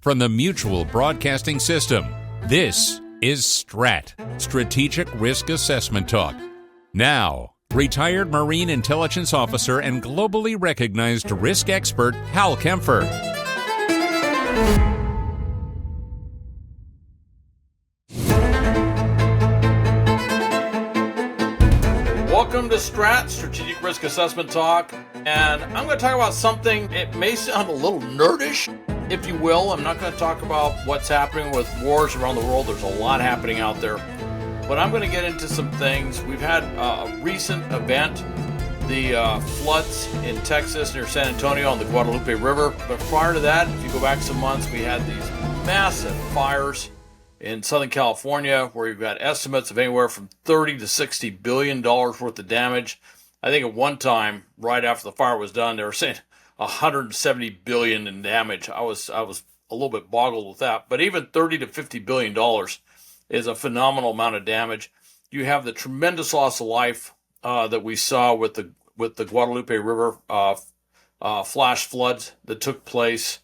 from the Mutual Broadcasting System. This is STRAT, Strategic Risk Assessment Talk. Now, retired Marine Intelligence Officer and globally recognized risk expert Hal Kempfer. Welcome to STRAT, Strategic Risk Assessment Talk, and I'm going to talk about something, it may sound a little nerdish, if you will. I'm not going to talk about what's happening with wars around the world. There's a lot happening out there, but I'm going to get into some things. We've had a recent event, the floods in Texas near San Antonio on the Guadalupe River, but prior to that, if you go back some months, we had these massive fires in Southern California, where you've got estimates of anywhere from $30 to $60 billion worth of damage. I think at one time, right after the fire was done, they were saying 170 billion in damage. I was a little bit boggled with that. But even 30 to $50 billion is a phenomenal amount of damage. You have the tremendous loss of life that we saw with the Guadalupe River flash floods that took place.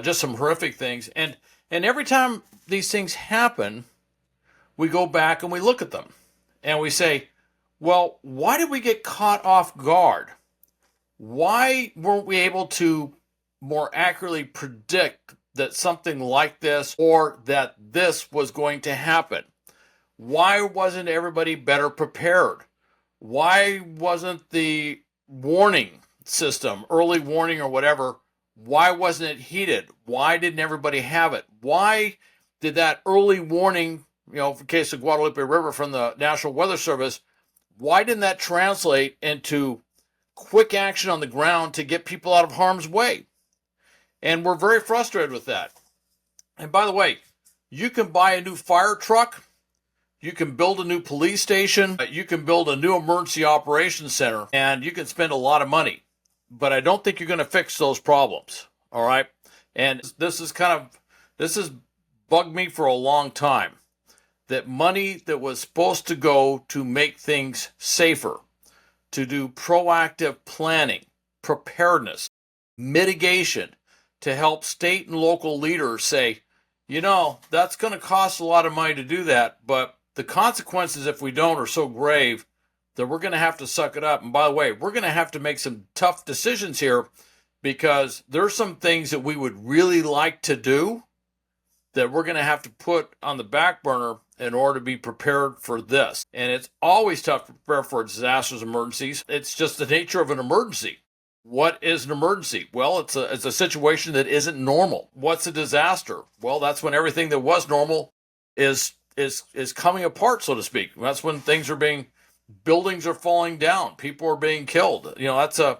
Just some horrific things. And every time these things happen, we go back and we look at them and we say, well, why did we get caught off guard? Why weren't we able to more accurately predict that something like this or that this was going to happen? Why wasn't everybody better prepared? Why wasn't the warning system, early warning or whatever, why wasn't it heeded? Why didn't everybody have it? Why did that early warning, in the case of Guadalupe River from the National Weather Service, why didn't that translate into quick action on the ground to get people out of harm's way? And we're very frustrated with that. And by the way, you can buy a new fire truck, you can build a new police station, you can build a new emergency operations center, and you can spend a lot of money. But I don't think you're going to fix those problems, all right? And this has bugged me for a long time, that money that was supposed to go to make things safer, to do proactive planning, preparedness, mitigation, to help state and local leaders say, that's going to cost a lot of money to do that, but the consequences if we don't are so grave that we're going to have to suck it up. And by the way, we're going to have to make some tough decisions here, because there's some things that we would really like to do that we're going to have to put on the back burner in order to be prepared for this. And it's always tough to prepare for disasters, emergencies. It's just the nature of an emergency. What is an emergency? Well, it's a situation that isn't normal. What's a disaster? Well, that's when everything that was normal is coming apart, so to speak. That's when buildings are falling down, people are being killed. That's a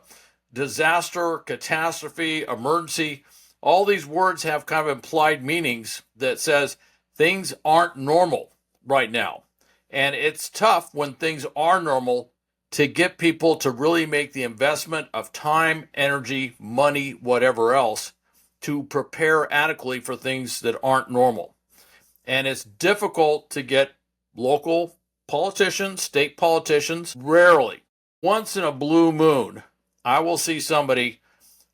disaster, catastrophe, emergency. All these words have kind of implied meanings that says things aren't normal right now. And it's tough when things are normal to get people to really make the investment of time, energy, money, whatever else, to prepare adequately for things that aren't normal. And it's difficult to get local politicians, state politicians. Rarely, once in a blue moon, I will see somebody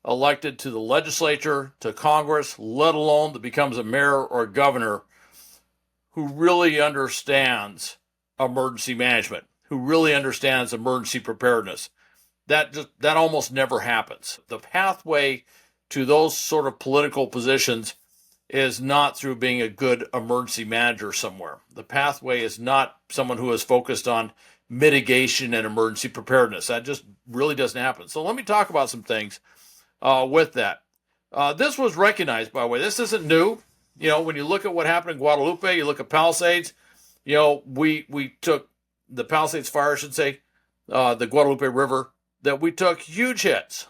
elected to the legislature, to Congress, let alone that becomes a mayor or a governor, who really understands emergency management, who really understands emergency preparedness. That almost never happens. The pathway to those sort of political positions is not through being a good emergency manager somewhere. The pathway is not someone who is focused on mitigation and emergency preparedness. That just really doesn't happen. So let me talk about some things with that. This was recognized, by the way. This isn't new. When you look at what happened in Guadalupe, you look at Palisades, we took the Palisades Fire, I should say, the Guadalupe River, that we took huge hits.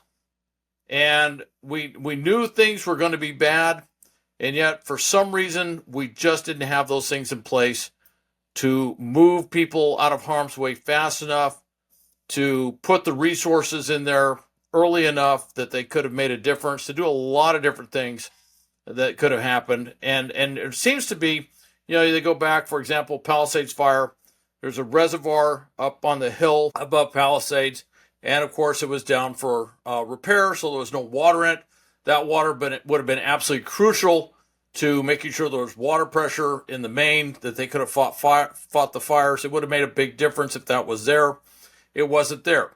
And we knew things were going to be bad. And yet, for some reason, we just didn't have those things in place to move people out of harm's way fast enough, to put the resources in there early enough that they could have made a difference, to do a lot of different things that could have happened. And it seems to be, they go back, for example, Palisades Fire. There's a reservoir up on the hill above Palisades. And of course, it was down for repair, so there was no water in it. That water would have been absolutely crucial to making sure there was water pressure in the main, that they could have fought the fires. It would have made a big difference if that was there. It wasn't there.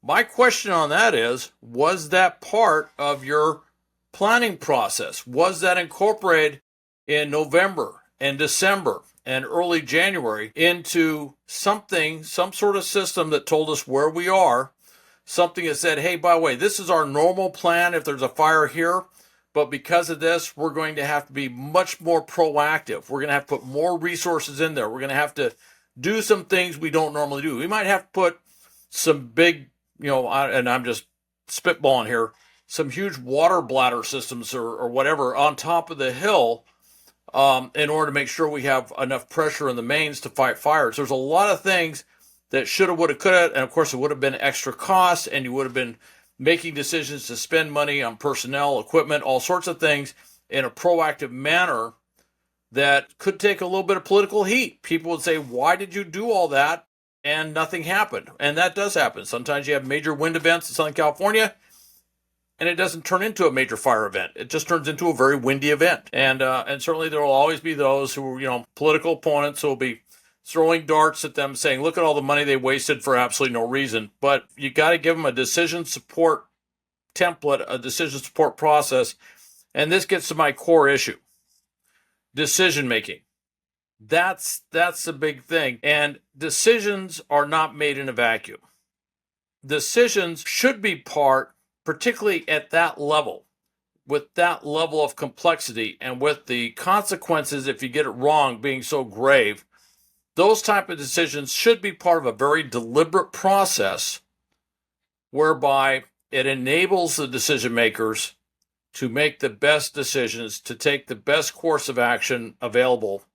My question on that is, was that part of your planning process? Was that incorporated in November and December and early January into some sort of system that told us where we are, something that said, hey, by the way, this is our normal plan if there's a fire here, but because of this, we're going to have to be much more proactive. We're going to have to put more resources in there. We're going to have to do some things we don't normally do. We might have to put some big, and I'm just spitballing here, some huge water bladder systems or whatever on top of the hill in order to make sure we have enough pressure in the mains to fight fires. There's a lot of things that shoulda, woulda, coulda, and of course it would have been extra costs, and you would have been making decisions to spend money on personnel, equipment, all sorts of things in a proactive manner that could take a little bit of political heat. People would say, why did you do all that? And nothing happened. And that does happen. Sometimes you have major wind events in Southern California, and it doesn't turn into a major fire event. It just turns into a very windy event. And certainly there will always be those who are, political opponents who will be throwing darts at them saying, look at all the money they wasted for absolutely no reason. But you got to give them a decision support template, a decision support process. And this gets to my core issue. Decision making. That's the big thing. And decisions are not made in a vacuum. Decisions should be part, particularly at that level, with that level of complexity and with the consequences if you get it wrong being so grave. Those type of decisions should be part of a very deliberate process whereby it enables the decision makers to make the best decisions, to take the best course of action available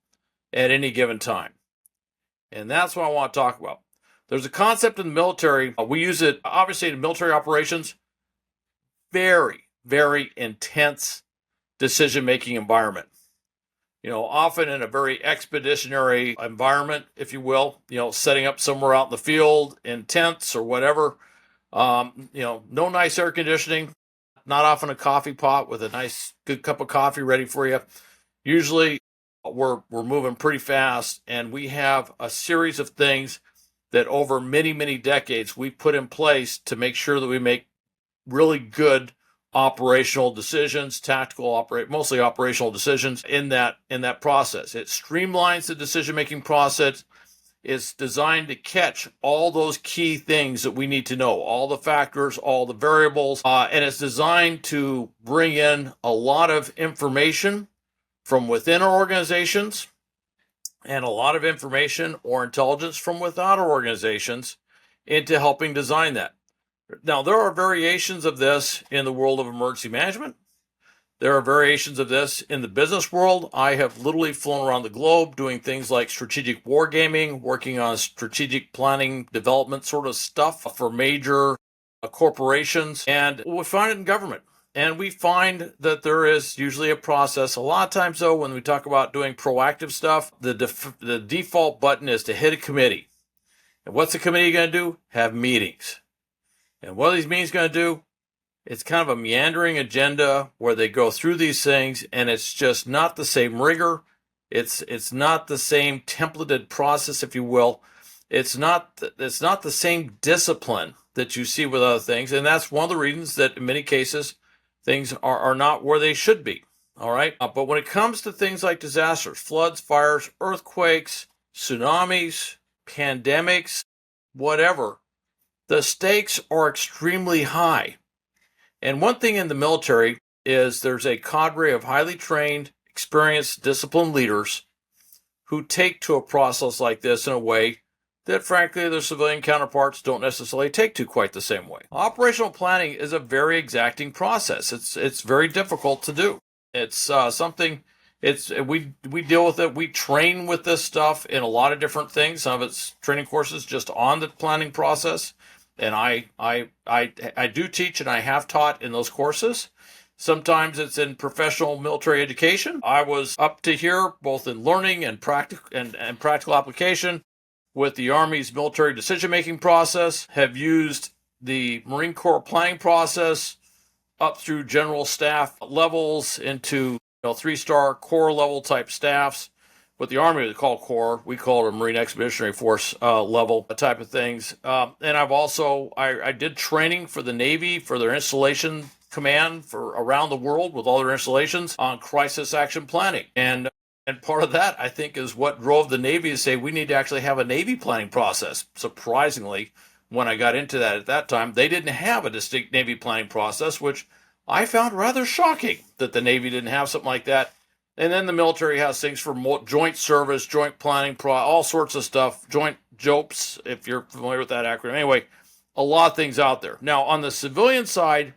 at any given time. And that's what I want to talk about. There's a concept in the military. We use it, obviously, in military operations. Very, very intense decision-making environment. Often in a very expeditionary environment, if you will, setting up somewhere out in the field in tents or whatever. No nice air conditioning, not often a coffee pot with a nice, good cup of coffee ready for you. Usually we're moving pretty fast, and we have a series of things that over many, many decades we put in place to make sure that we make really good operational decisions, mostly operational decisions in that process. It streamlines the decision-making process. It's designed to catch all those key things that we need to know, all the factors, all the variables, and it's designed to bring in a lot of information from within our organizations and a lot of information or intelligence from without our organizations into helping design that. Now, there are variations of this in the world of emergency management. There are variations of this in the business world. I have literally flown around the globe doing things like strategic wargaming, working on strategic planning, development sort of stuff for major corporations. And we find it in government. And we find that there is usually a process. A lot of times, though, when we talk about doing proactive stuff, the default button is to hit a committee. And what's the committee going to do? Have meetings. And what are these meetings going to do? It's kind of a meandering agenda where they go through these things, and it's just not the same rigor. It's not the same templated process, if you will. It's not the same discipline that you see with other things, and that's one of the reasons that in many cases things are not where they should be. All right, but when it comes to things like disasters, floods, fires, earthquakes, tsunamis, pandemics, whatever, the stakes are extremely high. And one thing in the military is there's a cadre of highly trained, experienced, disciplined leaders who take to a process like this in a way that, frankly, their civilian counterparts don't necessarily take to quite the same way. Operational planning is a very exacting process. It's very difficult to do. It's something. We deal with it. We train with this stuff in a lot of different things. Some of it's training courses just on the planning process. And I do teach, and I have taught in those courses. Sometimes it's in professional military education. I was up to here both in learning and practical application with the Army's military decision-making process, have used the Marine Corps planning process up through general staff levels into 3-star Corps level type staffs. What the Army would call Corps, we call it a Marine Expeditionary Force level type of things. And I did training for the Navy for their installation command for around the world with all their installations on crisis action planning. And part of that, I think, is what drove the Navy to say we need to actually have a Navy planning process. Surprisingly, when I got into that at that time, they didn't have a distinct Navy planning process, which I found rather shocking that the Navy didn't have something like that. And then the military has things for joint service, joint planning, all sorts of stuff, joint JOPS, if you're familiar with that acronym. Anyway, a lot of things out there. Now, on the civilian side,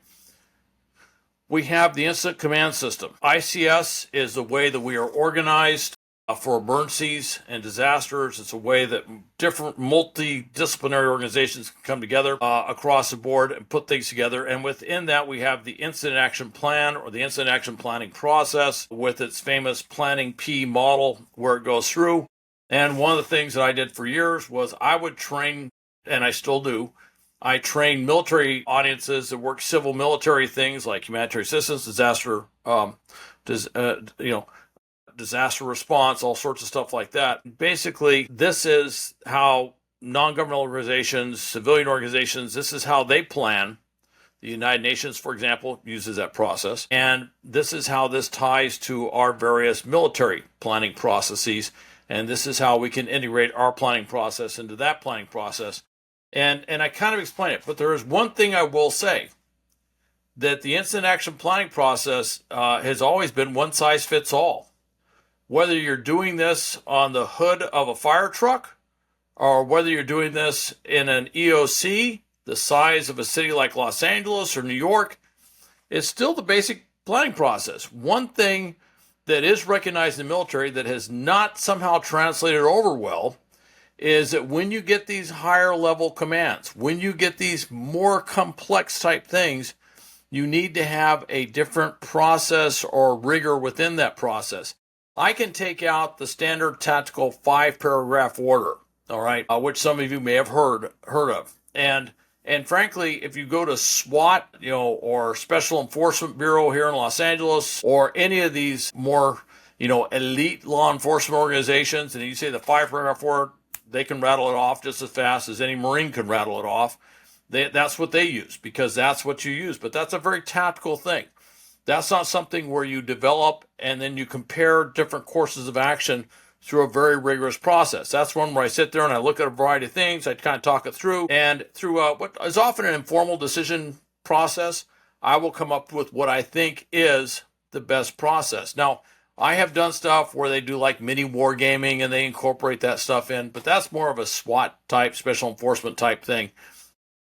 we have the Incident Command System. ICS is the way that we are organized for emergencies and disasters. It's a way that different multidisciplinary organizations can come together across the board and put things together. And within that, we have the Incident Action Plan, or the Incident Action Planning process, with its famous Planning P model where it goes through. And one of the things that I did for years was I would train, and I still do, I train military audiences that work civil military things like humanitarian assistance, disaster response, all sorts of stuff like that. Basically, this is how non-governmental organizations, civilian organizations, this is how they plan. The United Nations, for example, uses that process. And this is how this ties to our various military planning processes. And this is how we can integrate our planning process into that planning process. And I kind of explain it, but there is one thing I will say, that the Incident Action Planning process has always been one size fits all. Whether you're doing this on the hood of a fire truck, or whether you're doing this in an EOC, the size of a city like Los Angeles or New York, it's still the basic planning process. One thing that is recognized in the military that has not somehow translated over well is that when you get these higher level commands, when you get these more complex type things, you need to have a different process or rigor within that process. I can take out the standard tactical 5-paragraph order, all right, which some of you may have heard of. And frankly, if you go to SWAT, or Special Enforcement Bureau here in Los Angeles, or any of these more, elite law enforcement organizations, and you say the 5-paragraph order, they can rattle it off just as fast as any Marine can rattle it off. That's what they use, because that's what you use. But that's a very tactical thing. That's not something where you develop and then you compare different courses of action through a very rigorous process. That's one where I sit there and I look at a variety of things. I kind of talk it through. And through what is often an informal decision process, I will come up with what I think is the best process. Now, I have done stuff where they do like mini wargaming and they incorporate that stuff in, but that's more of a SWAT type, special enforcement type thing.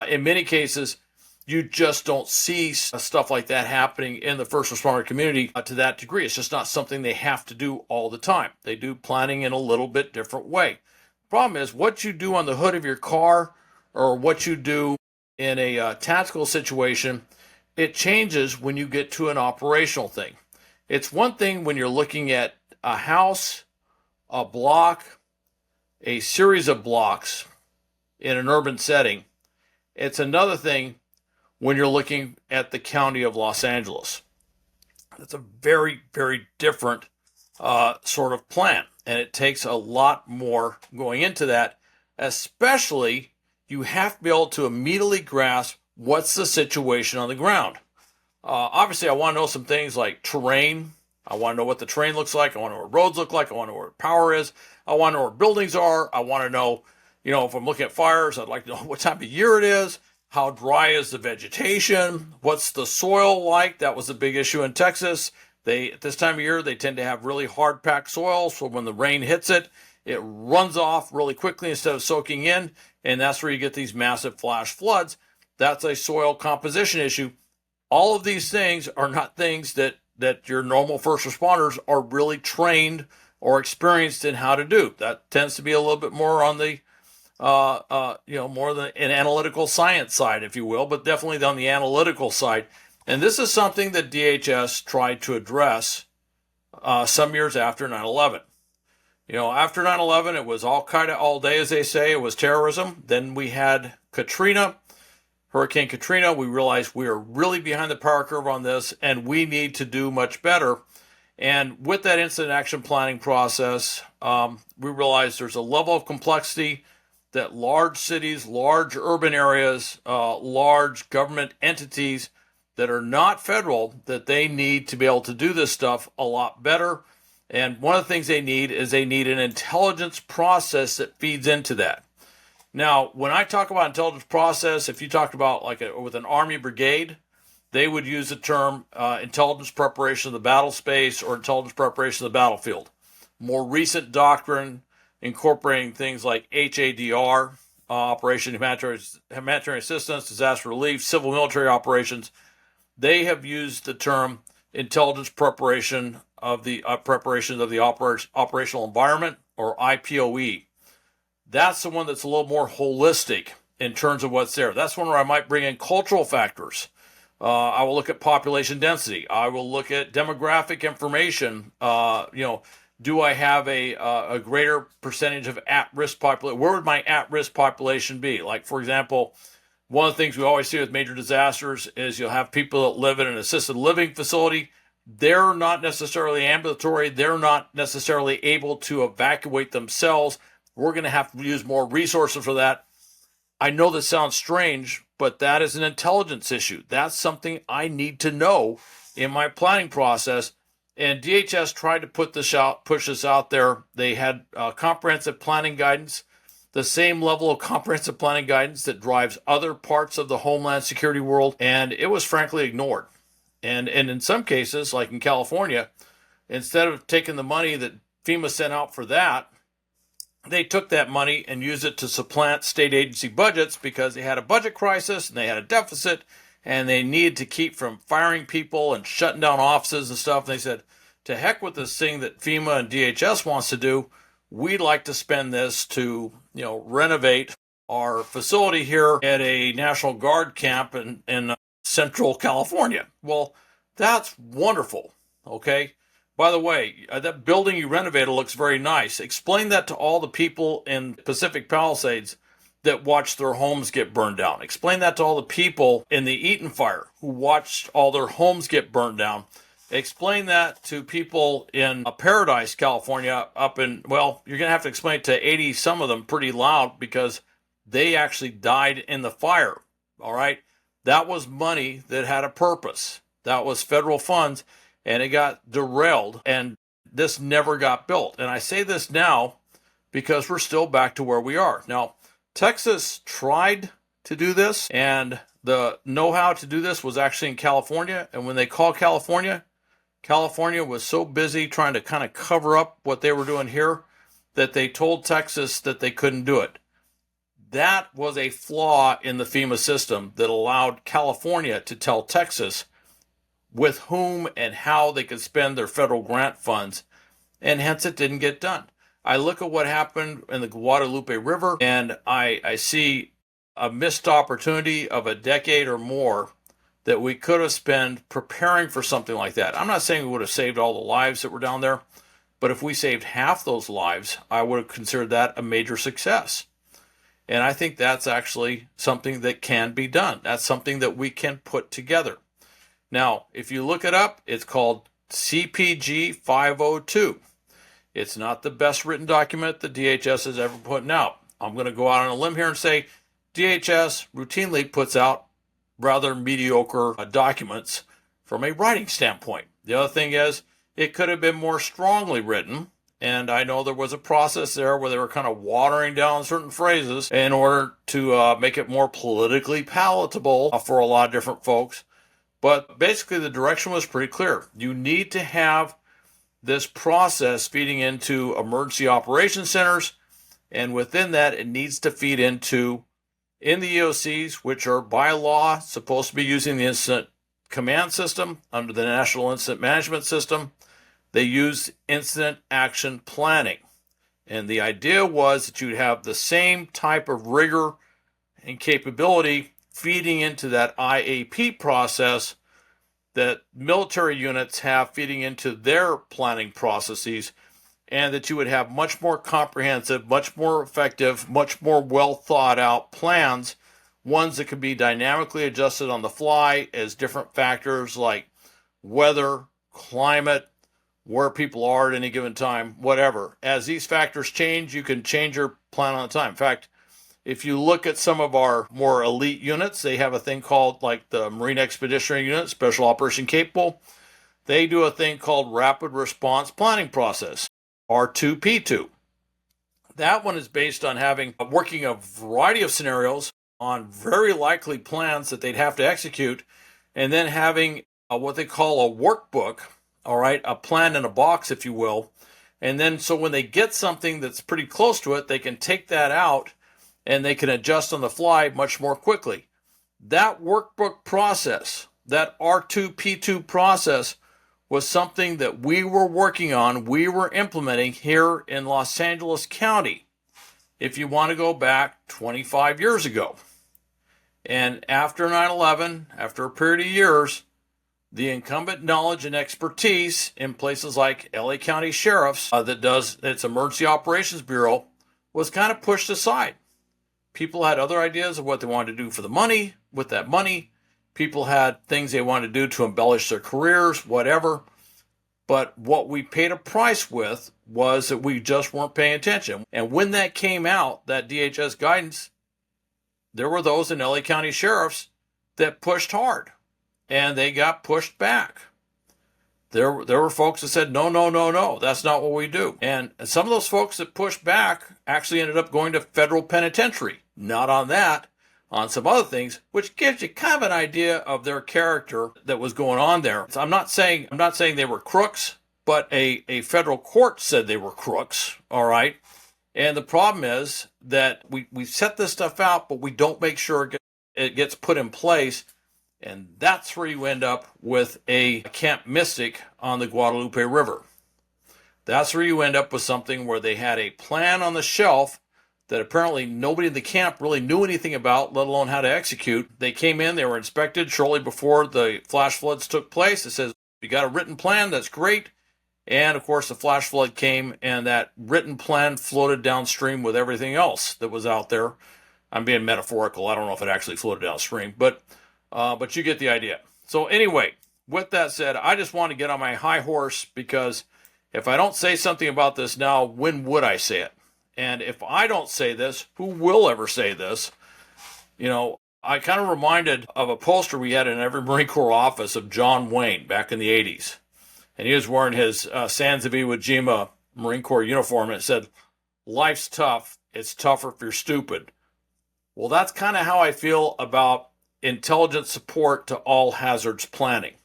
In many cases, you just don't see stuff like that happening in the first responder community to that degree. It's just not something they have to do all the time. They do planning in a little bit different way. The problem is what you do on the hood of your car or what you do in a tactical situation, it changes when you get to an operational thing. It's one thing when you're looking at a house, a block, a series of blocks in an urban setting. It's another thing when you're looking at the county of Los Angeles. It's a very, very different sort of plan. And it takes a lot more going into that, especially you have to be able to immediately grasp what's the situation on the ground. Obviously, I want to know some things like terrain. I want to know what the terrain looks like. I want to know what roads look like. I want to know where power is. I want to know where buildings are. I want to know, if I'm looking at fires, I'd like to know what time of year it is. How dry is the vegetation? What's the soil like? That was a big issue in Texas. At this time of year, they tend to have really hard-packed soil, so when the rain hits it, it runs off really quickly instead of soaking in, and that's where you get these massive flash floods. That's a soil composition issue. All of these things are not things that your normal first responders are really trained or experienced in how to do. That tends to be a little bit more on the more than an analytical science side, if you will, but definitely on the analytical side. And this is something that DHS tried to address some years after 9/11. After 9/11, it was Al-Qaeda all day, as they say. It was terrorism. Then we had Hurricane Katrina. We realized we are really behind the power curve on this, and we need to do much better. And with that incident action planning process, we realized there's a level of complexity that large cities, large urban areas, large government entities that are not federal, that they need to be able to do this stuff a lot better. And one of the things they need is they need an intelligence process that feeds into that. Now, when I talk about intelligence process, if you talked about with an Army brigade, they would use the term intelligence preparation of the battle space or intelligence preparation of the battlefield. More recent doctrine incorporating things like HADR, Operation Humanitarian Assistance, Disaster Relief, Civil Military Operations, they have used the term intelligence preparation of the operational environment, or IPOE. That's the one that's a little more holistic in terms of what's there. That's one where I might bring in cultural factors. I will look at population density. I will look at demographic information. Do I have a greater percentage of at-risk population? Where would my at-risk population be? Like, for example, one of the things we always see with major disasters is you'll have people that live in an assisted living facility. They're not necessarily ambulatory. They're not necessarily able to evacuate themselves. We're going to have to use more resources for that. I know this sounds strange, but that is an intelligence issue. That's something I need to know in my planning process. And DHS tried to push this out there. They had comprehensive planning guidance, the same level of comprehensive planning guidance that drives other parts of the Homeland Security world, and it was frankly ignored. And in some cases, like in California, instead of taking the money that FEMA sent out for that, they took that money and used it to supplant state agency budgets because they had a budget crisis and they had a deficit and they needed to keep from firing people and shutting down offices and stuff. And they said, to heck with this thing that FEMA and DHS wants to do. We'd like to spend this to, renovate our facility here at a National Guard camp in Central California. Well, that's wonderful. Okay. By the way, that building you renovated looks very nice. Explain that to all the people in Pacific Palisades that watched their homes get burned down. Explain that to all the people in the Eaton fire who watched all their homes get burned down. Explain that to people in Paradise, California, you're going to have to explain it to 80 some of them pretty loud because they actually died in the fire. All right. That was money that had a purpose. That was federal funds, and it got derailed, and this never got built. And I say this now because we're still back to where we are. Now, Texas tried to do this, and the know-how to do this was actually in California. And when they called California was so busy trying to kind of cover up what they were doing here that they told Texas that they couldn't do it. That was a flaw in the FEMA system that allowed California to tell Texas with whom and how they could spend their federal grant funds, and hence it didn't get done. I look at what happened in the Guadalupe River, and I see a missed opportunity of a decade or more that we could have spent preparing for something like that. I'm not saying we would have saved all the lives that were down there, but if we saved half those lives, I would have considered that a major success. And I think that's actually something that can be done. That's something that we can put together. Now, if you look it up, it's called CPG 502. It's not the best written document that DHS has ever put out. I'm going to go out on a limb here and say DHS routinely puts out rather mediocre documents from a writing standpoint. The other thing is it could have been more strongly written. And I know there was a process there where they were kind of watering down certain phrases in order to make it more politically palatable for a lot of different folks. But basically the direction was pretty clear. You need to have this process feeding into emergency operations centers. And within that, it needs to feed into in the EOCs, which are by law supposed to be using the incident command system under the National Incident Management System. They use incident action planning. And the idea was that you'd have the same type of rigor and capability feeding into that IAP process that military units have feeding into their planning processes, and that you would have much more comprehensive, much more effective, much more well thought out plans, ones that could be dynamically adjusted on the fly as different factors like weather, climate, where people are at any given time, whatever. As these factors change, you can change your plan on the time. In fact, if you look at some of our more elite units, they have a thing called like the Marine Expeditionary Unit, Special Operation Capable. They do a thing called Rapid Response Planning Process, R2P2. That one is based on working a variety of scenarios on very likely plans that they'd have to execute, and then having what they call a workbook, all right, a plan in a box, if you will. And then so when they get something that's pretty close to it, they can take that out and they can adjust on the fly much more quickly. That workbook process, that R2P2 process, was something that we were working on, we were implementing here in Los Angeles County, if you want to go back 25 years ago. And after 9/11, after a period of years, the incumbent knowledge and expertise in places like LA County Sheriff's that does its Emergency Operations Bureau was kind of pushed aside. People had other ideas of what they wanted to do for the money, with that money. People had things they wanted to do to embellish their careers, whatever. But what we paid a price with was that we just weren't paying attention. And when that came out, that DHS guidance, there were those in LA County Sheriff's that pushed hard, and they got pushed back. There were folks that said, no, that's not what we do. And some of those folks that pushed back actually ended up going to federal penitentiary. Not on that, on some other things, which gives you kind of an idea of their character that was going on there. So I'm not saying they were crooks, but a federal court said they were crooks, all right? And the problem is that we set this stuff out, but we don't make sure it gets put in place. And that's where you end up with a Camp Mystic on the Guadalupe River. That's where you end up with something where they had a plan on the shelf that apparently nobody in the camp really knew anything about, let alone how to execute. They came in, they were inspected shortly before the flash floods took place. It says, you got a written plan, that's great. And of course, the flash flood came, and that written plan floated downstream with everything else that was out there. I'm being metaphorical. I don't know if it actually floated downstream, but you get the idea. So anyway, with that said, I just want to get on my high horse, because if I don't say something about this now, when would I say it? And if I don't say this, who will ever say this? You know, I kind of reminded of a poster we had in every Marine Corps office of John Wayne back in the 80s. And he was wearing his Sans of Iwo Jima Marine Corps uniform, and it said, "Life's tough. It's tougher if you're stupid." Well, that's kind of how I feel about intelligence support to all hazards planning.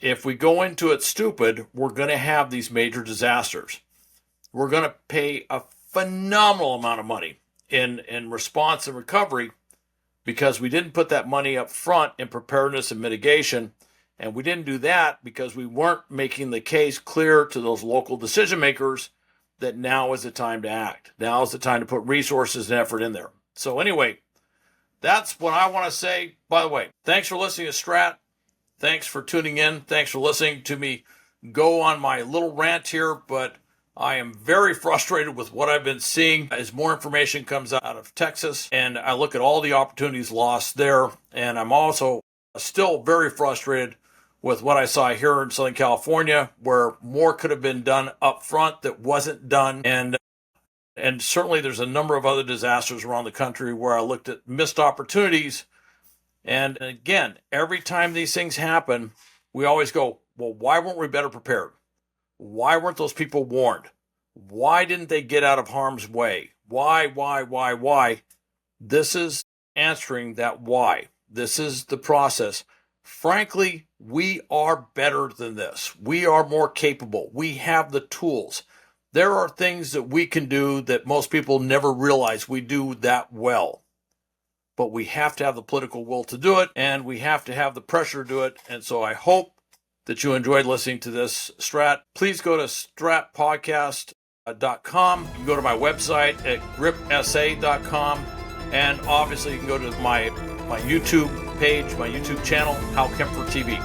If we go into it stupid, we're going to have these major disasters. We're going to pay a phenomenal amount of money in response and recovery, because we didn't put that money up front in preparedness and mitigation. And we didn't do that because we weren't making the case clear to those local decision makers that now is the time to act. Now is the time to put resources and effort in there. So anyway, that's what I want to say. By the way, thanks for listening to STRAT. Thanks for tuning in. Thanks for listening to me go on my little rant here, but I am very frustrated with what I've been seeing as more information comes out of Texas, and I look at all the opportunities lost there. And I'm also still very frustrated with what I saw here in Southern California, where more could have been done up front that wasn't done. And certainly there's a number of other disasters around the country where I looked at missed opportunities. And again, every time these things happen, we always go, well, why weren't we better prepared? Why weren't those people warned? Why didn't they get out of harm's way? Why? This is answering that why. This is the process. Frankly, we are better than this. We are more capable. We have the tools. There are things that we can do that most people never realize we do that well. But we have to have the political will to do it, and we have to have the pressure to do it. And so I hope that you enjoyed listening to this Strat. Please go to stratpodcast.com. You can go to my website at gripsa.com. And obviously you can go to my YouTube page, my YouTube channel, Hal Kempfer TV.